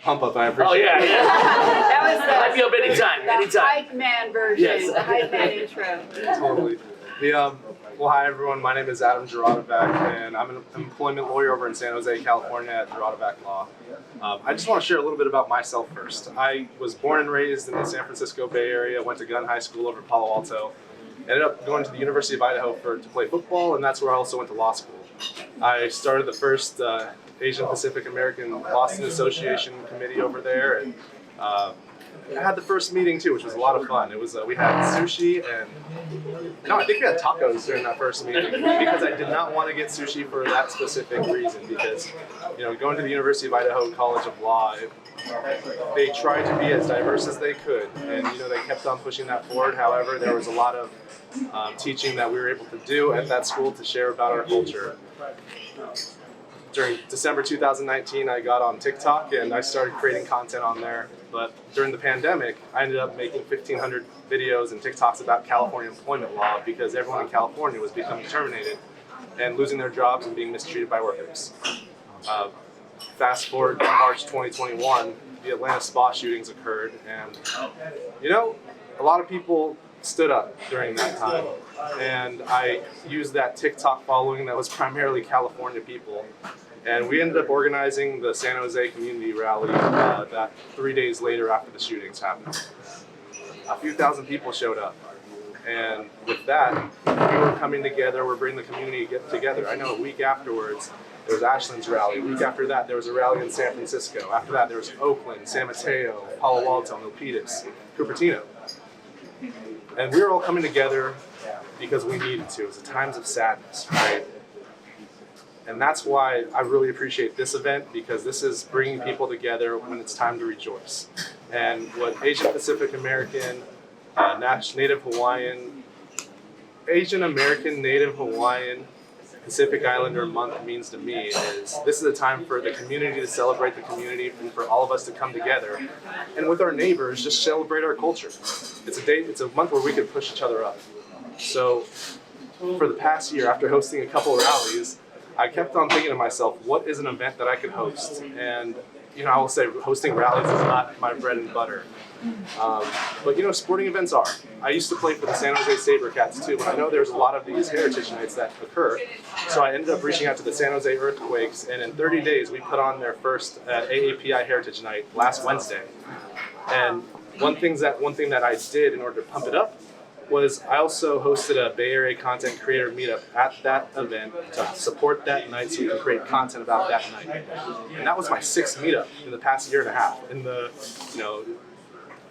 Pump up, I appreciate Oh yeah, it. yeah. That was the, Hype me up anytime, the anytime. hype man version, Yes. the hype man intro. Totally. Well, hi everyone. My name is Adam Juratovac, and I'm an employment lawyer over in San Jose, California at Juratovac Law. I just want to share a little bit about myself first. I was born and raised in the San Francisco Bay Area, went to Gunn High School over at Palo Alto, ended up going to the University of Idaho to play football, and that's where I also went to law school. I started the first Asian Pacific American Law Student Association committee over there, and I had the first meeting too, which was a lot of fun. It was we had sushi and I think we had tacos during that first meeting because I did not want to get sushi for that specific reason. Because going to the University of Idaho College of Law, they tried to be as diverse as they could, and they kept on pushing that forward. However, there was a lot of teaching that we were able to do at that school to share about our culture. During December 2019, I got on TikTok and I started creating content on there. But during the pandemic, I ended up making 1,500 videos and TikToks about California employment law because everyone in California was becoming terminated and losing their jobs and being mistreated by workers. Fast forward to March 2021, the Atlanta spa shootings occurred, and a lot of people stood up during that time. And I used that TikTok following that was primarily California people. And we ended up organizing the San Jose community rally that 3 days later after the shootings happened. A few thousand people showed up. And with that, we were coming together, we're bringing the community together. I know a week afterwards, there was Ashland's rally. A week after that, there was a rally in San Francisco. After that, there was Oakland, San Mateo, Palo Alto, Milpitas, Cupertino. And we were all coming together because we needed to. It was the times of sadness, right? And that's why I really appreciate this event, because this is bringing people together when it's time to rejoice. And what Asian Pacific American, Native Hawaiian, Asian American, Native Hawaiian, Pacific Islander Month means to me is this is a time for the community to celebrate the community and for all of us to come together and with our neighbors just celebrate our culture. It's a month where we can push each other up. So for the past year, after hosting a couple of rallies, I kept on thinking to myself, what is an event that I could host? And I will say hosting rallies is not my bread and butter. But sporting events are. I used to play for the San Jose Sabercats too, but I know there's a lot of these heritage nights that occur. So I ended up reaching out to the San Jose Earthquakes, and in 30 days we put on their first AAPI Heritage Night last Wednesday. And one thing that I did in order to pump it up was I also hosted a Bay Area content creator meetup at that event to support that night so we can create content about that night. And that was my 6th meetup in the past year and a half in the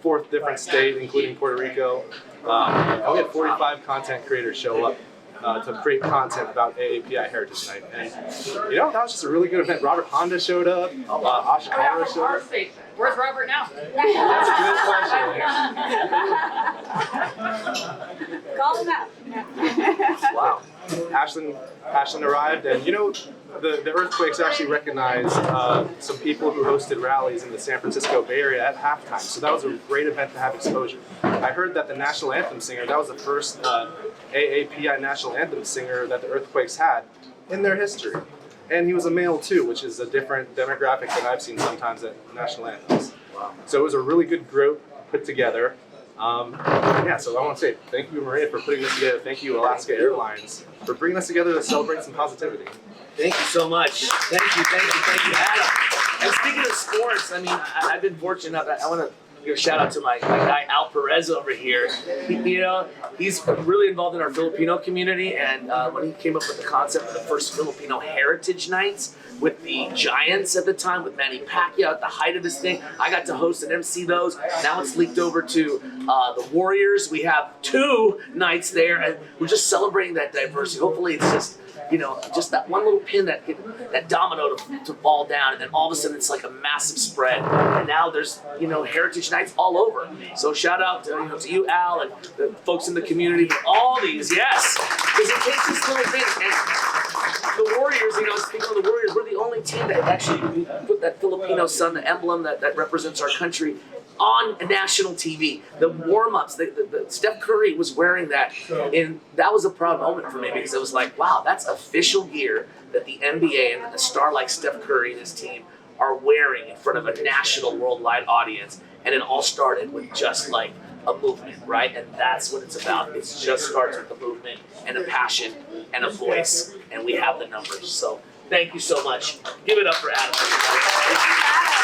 4th different state, including Puerto Rico. And we had 45 content creators show up to create content about AAPI Heritage Night. And that was just a really good event. Robert Honda showed up, Ashikara showed up. Where's Robert now? That's a good question. Call him out. Wow. Ashland arrived, and the Earthquakes actually recognized some people who hosted rallies in the San Francisco Bay Area at halftime. So that was a great event to have exposure. I heard that the national anthem singer, that was the first AAPI national anthem singer that the Earthquakes had in their history. And he was a male too, which is a different demographic than I've seen sometimes at national anthems. Wow. So it was a really good group put together. So I want to say thank you, Maria, for putting this together. Thank you, Alaska Airlines, for bringing us together to celebrate some positivity. Thank you so much. Thank you, Adam. And speaking of sports, I've been fortunate enough. I want to give a shout out to my guy Al Perez over here. He's really involved in our Filipino community, and when he came up with the concept of the first Filipino Heritage Nights with the Giants at the time, with Manny Pacquiao at the height of this thing, I got to host and MC those. Now it's leaked over to the Warriors. We have 2 nights there, and we're just celebrating that diversity. Hopefully it's just that one little pin that domino to fall down, and then all of a sudden it's like a massive spread. And now there's heritage nights all over. So shout out to you, Al, and the folks in the community for all these, yes, because it takes this little thing. And the Warriors, speaking of the Warriors, we're the only team that actually put that Filipino sun, the emblem that represents our country, on national TV. The warm-ups, the Steph Curry was wearing that, and that was a proud moment for me because it was like, wow, that's official gear that the NBA and a star like Steph Curry and his team are wearing in front of a national, worldwide audience. And it all started with just like a movement, right? And that's what it's about. It just starts with a movement and a passion and a voice, and we have the numbers. So thank you so much. Give it up for Adam.